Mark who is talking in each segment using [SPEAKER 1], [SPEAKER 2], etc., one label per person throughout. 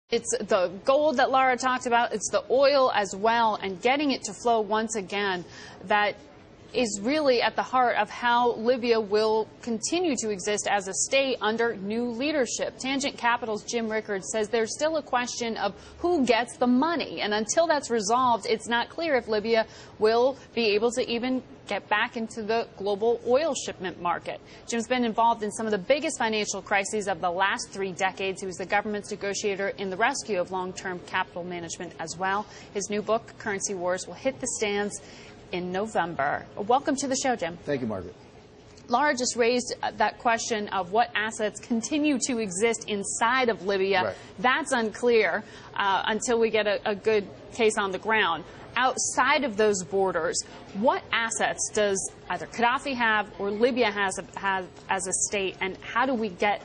[SPEAKER 1] It's the gold that Laura talked about. It's the oil as well, and getting it to flow once again. That is really at the heart of how Libya will continue to exist as a state under new leadership. Tangent Capital's Jim Rickards says there's still a question of who gets the money. And until that's resolved, it's not clear if Libya will be able to even get back into the global oil shipment market. Jim's been involved in some of the biggest financial crises of the last 3 decades. He was the government's negotiator in the rescue of long-term capital management as well. His new book, Currency Wars, will hit the stands in November. Welcome to the show, Jim.
[SPEAKER 2] Thank you, Margaret.
[SPEAKER 1] Laura just raised that question of what assets continue to exist inside of Libya.
[SPEAKER 2] Right.
[SPEAKER 1] That's unclear until we get a good case on the ground. Outside of those borders, what assets does either Gaddafi have or Libya have as a state, and how do we get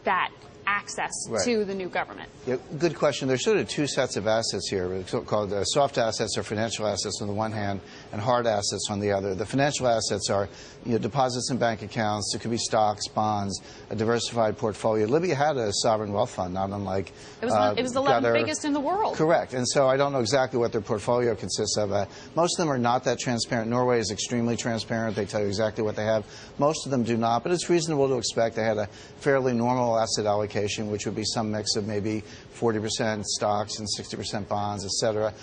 [SPEAKER 1] that access to the new government?
[SPEAKER 2] Yeah, good question. There's sort of 2 sets of assets here, so-called soft assets or financial assets on the one hand, and hard assets on the other. The financial assets are deposits in bank accounts. It could be stocks, bonds, a diversified portfolio. Libya had a sovereign wealth fund, not unlike
[SPEAKER 1] it was the 11th biggest in the world.
[SPEAKER 2] Correct. And so I don't know exactly what their portfolio consists of. Most of them are not that transparent. Norway is extremely transparent. They tell you exactly what they have. Most of them do not, but it's reasonable to expect they had a fairly normal asset allocation, which would be some mix of maybe 40% stocks and 60% bonds, et cetera.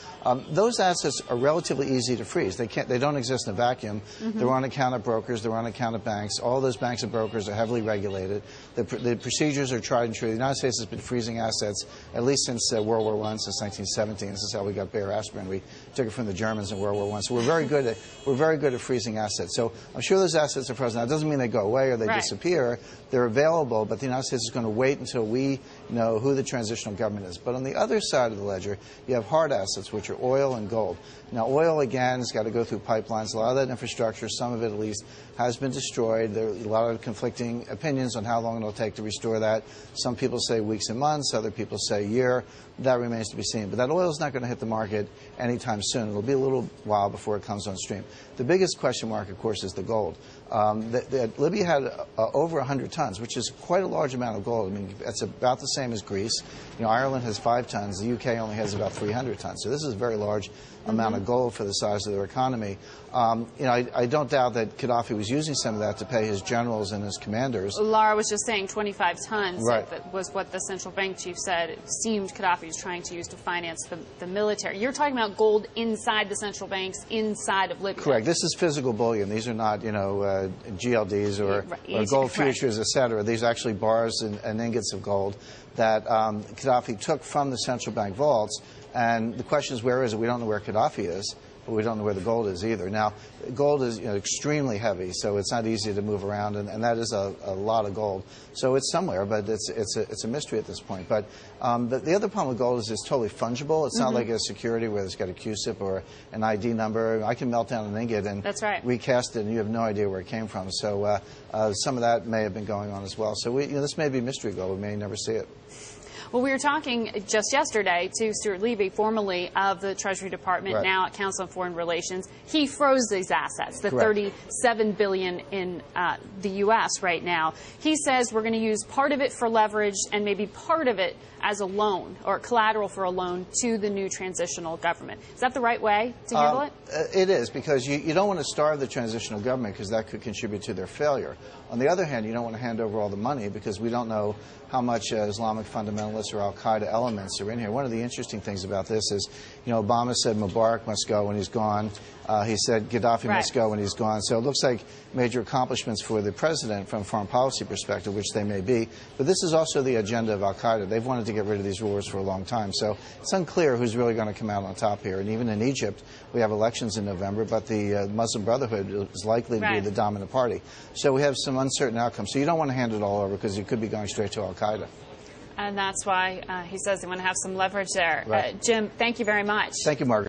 [SPEAKER 2] Those assets are relatively easy to freeze. They don't exist in a vacuum. They're on account of brokers. They're on account of banks. All those banks and brokers are heavily regulated. The procedures are tried and true. The United States has been freezing assets at least since World War I, since 1917. This is how we got Bear aspirin. We took it from the Germans in World War I. So we're very good at freezing assets. So I'm sure those assets are present. That doesn't mean they go away or they disappear. They're available, but the United States is going to wait until we know who the transitional government is. But on the other side of the ledger, you have hard assets, which are oil and gold. Now, oil, again, has got to go through pipelines. A lot of that infrastructure, some of it at least, has been destroyed. There are a lot of conflicting opinions on how long it'll take to restore that. Some people say weeks and months. Other people say a year. That remains to be seen. But that oil is not going to hit the market anytime soon. It'll be a little while before it comes on stream. The biggest question mark, of course, is the gold. Libya had over 100 tons, which is quite a large amount of gold. I mean, it's about the same as Greece. Ireland has 5 tons. The UK only has about 300 tons. So this is a very large amount of gold for the size of their economy. I don't doubt that Gaddafi was using some of that to pay his generals and his commanders.
[SPEAKER 1] Laura was just saying 25 tons.
[SPEAKER 2] Right.
[SPEAKER 1] That was what the central bank chief said. It seemed Gaddafi was trying to use to finance the military. You're talking about gold inside the central banks, inside of Libya.
[SPEAKER 2] Correct. This is physical bullion. These are not, GLDs or gold futures, et cetera. These are actually bars and ingots of gold that Gaddafi took from the central bank vaults. And the question is, where is it? We don't know where Gaddafi is, but we don't know where the gold is either. Now, gold is extremely heavy, so it's not easy to move around, and that is a lot of gold. So it's somewhere, but it's a mystery at this point. But the other problem with gold is it's totally fungible. It's not like a security where it's got a QSIP or an ID number. I can melt down an ingot and recast it, and you have no idea where it came from. So some of that may have been going on as well. So this may be mystery gold. We may never see it.
[SPEAKER 1] Well, we were talking just yesterday to Stuart Levy, formerly of the Treasury Department, now at Council on Foreign Relations. He froze these assets, the $37 billion in the U.S. right now. He says we're going to use part of it for leverage and maybe part of it as a loan or collateral for a loan to the new transitional government. Is that the right way to handle it?
[SPEAKER 2] It is, because you don't want to starve the transitional government because that could contribute to their failure. On the other hand, you don't want to hand over all the money because we don't know how much Islamic fundamentalists or al-Qaeda elements are in here. One of the interesting things about this is, Obama said Mubarak must go when he's gone. He said Gaddafi must go when he's gone. So it looks like major accomplishments for the president from a foreign policy perspective, which they may be. But this is also the agenda of al-Qaeda. They've wanted to get rid of these rulers for a long time. So it's unclear who's really going to come out on top here. And even in Egypt, we have elections in November, but the Muslim Brotherhood is likely to be the dominant party. So we have some uncertain outcomes. So you don't want to hand it all over because you could be going straight to al-Qaeda.
[SPEAKER 1] And that's why he says they want to have some leverage there. Jim, thank you very much.
[SPEAKER 2] Thank you, Margaret.